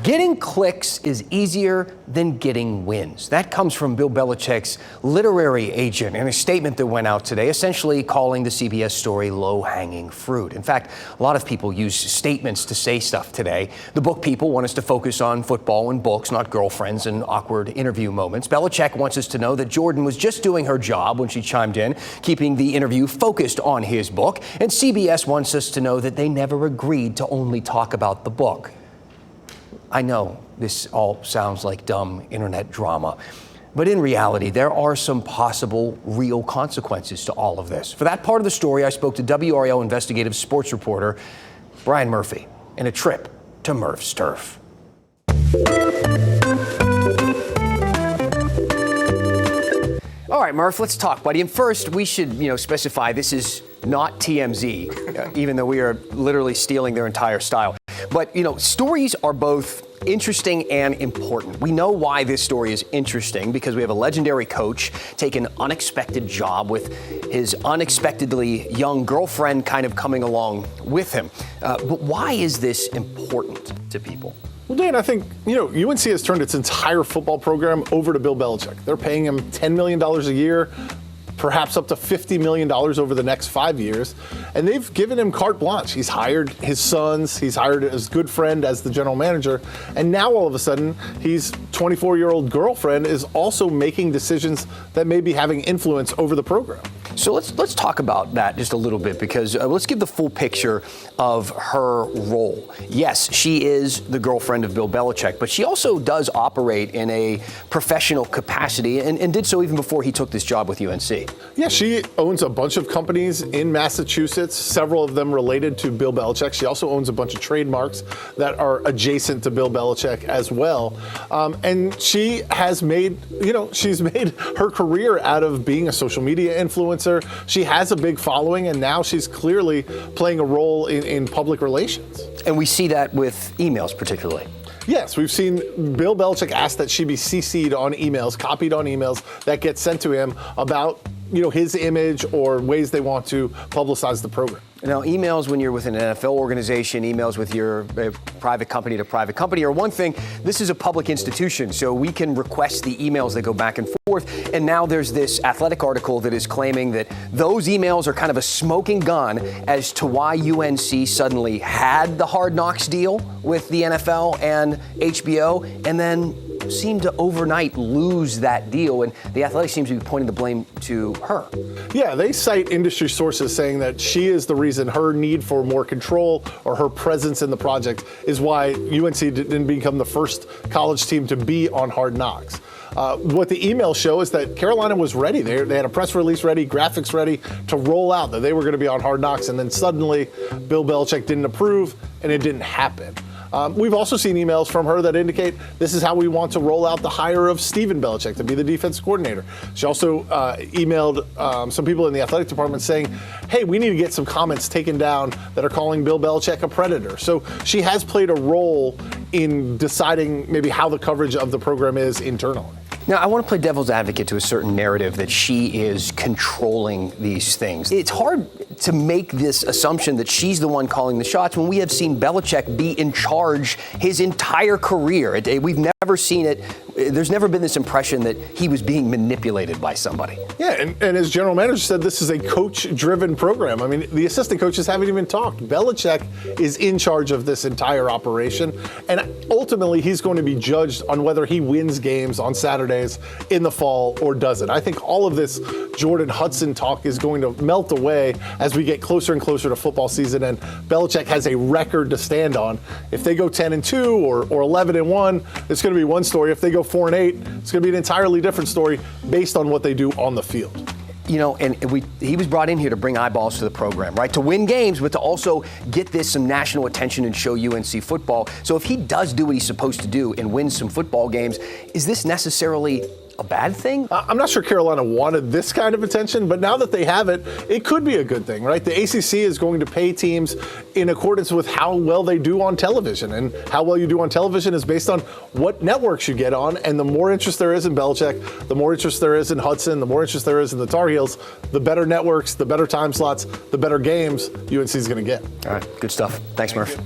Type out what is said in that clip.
Getting clicks is easier than getting wins. That comes from Bill Belichick's literary agent in a statement that went out today, essentially calling the CBS story low-hanging fruit. In fact, a lot of people use statements to say stuff today. The book people want us to focus on football and books, not girlfriends and awkward interview moments. Belichick wants us to know that Jordon was just doing her job when she chimed in, keeping the interview focused on his book. And CBS wants us to know that they never agreed to only talk about the book. I know this all sounds like dumb internet drama, but in reality, there are some possible real consequences to all of this. For that part of the story, I spoke to WRAL investigative sports reporter Brian Murphy in a trip to Murph's Turph. All right, Murph, let's talk, buddy. And first, we should, specify this is not TMZ, even though we are literally stealing their entire style. But, stories are both interesting and important. We know why this story is interesting because we have a legendary coach take an unexpected job with his unexpectedly young girlfriend kind of coming along with him. But why is this important to people? Well, Dan, I think, UNC has turned its entire football program over to Bill Belichick. They're paying him $10 million a year, perhaps up to $50 million over the next 5 years. And they've given him carte blanche. He's hired his sons. He's hired his good friend as the general manager. And now all of a sudden, his 24-year-old girlfriend is also making decisions that may be having influence over the program. So let's talk about that just a little bit because let's give the full picture of her role. Yes, she is the girlfriend of Bill Belichick, but she also does operate in a professional capacity and did so even before he took this job with UNC. Yeah, she owns a bunch of companies in Massachusetts, several of them related to Bill Belichick. She also owns a bunch of trademarks that are adjacent to Bill Belichick as well. And she has made, she's made her career out of being a social media influencer. She has a big following, and now she's clearly playing a role in public relations. And we see that with emails particularly. Yes, we've seen Bill Belichick ask that she be CC'd on emails, copied on emails that get sent to him about, his image or ways they want to publicize the program. Now, emails when you're with an NFL organization, emails with your private company to private company are one thing. This is a public institution, so we can request the emails that go back and forth. And now there's this Athletic article that is claiming that those emails are kind of a smoking gun as to why UNC suddenly had the Hard Knocks deal with the NFL and HBO, and then seemed to overnight lose that deal, and the Athletic seems to be pointing the blame to her. Yeah, they cite industry sources saying that she is the reason her need for more control or her presence in the project is why UNC didn't become the first college team to be on Hard Knocks. What the emails show is that Carolina was ready. They had a press release ready, graphics ready to roll out that they were going to be on Hard Knocks, and then suddenly Bill Belichick didn't approve, and it didn't happen. We've also seen emails from her that indicate this is how we want to roll out the hire of Stephen Belichick to be the defense coordinator. She also emailed some people in the athletic department saying, hey, we need to get some comments taken down that are calling Bill Belichick a predator. So she has played a role in deciding maybe how the coverage of the program is internally. Now, I want to play devil's advocate to a certain narrative that she is controlling these things. It's hard to make this assumption that she's the one calling the shots when we have seen Belichick be in charge his entire career. We've never seen it. There's never been this impression that he was being manipulated by somebody. Yeah, and as general manager said, this is a coach-driven program. I mean, the assistant coaches haven't even talked. Belichick is in charge of this entire operation, and ultimately he's going to be judged on whether he wins games on Saturdays in the fall or doesn't. I think all of this Jordon Hudson talk is going to melt away as we get closer and closer to football season, and Belichick has a record to stand on. If they go 10-2 or 11-1, it's going to be one story. If they go 4-8, it's going to be an entirely different story based on what they do on the field. He was brought in here to bring eyeballs to the program, right? To win games, but to also get this some national attention and show UNC football. So if he does do what he's supposed to do and win some football games, is this necessarily a bad thing? I'm not sure Carolina wanted this kind of attention, but now that they have it, it could be a good thing, right? The ACC is going to pay teams in accordance with how well they do on television, and how well you do on television is based on what networks you get on, and the more interest there is in Belichick, the more interest there is in Hudson, the more interest there is in the Tar Heels, the better networks, the better time slots, the better games UNC is going to get. All right, good stuff. Thanks, Murph.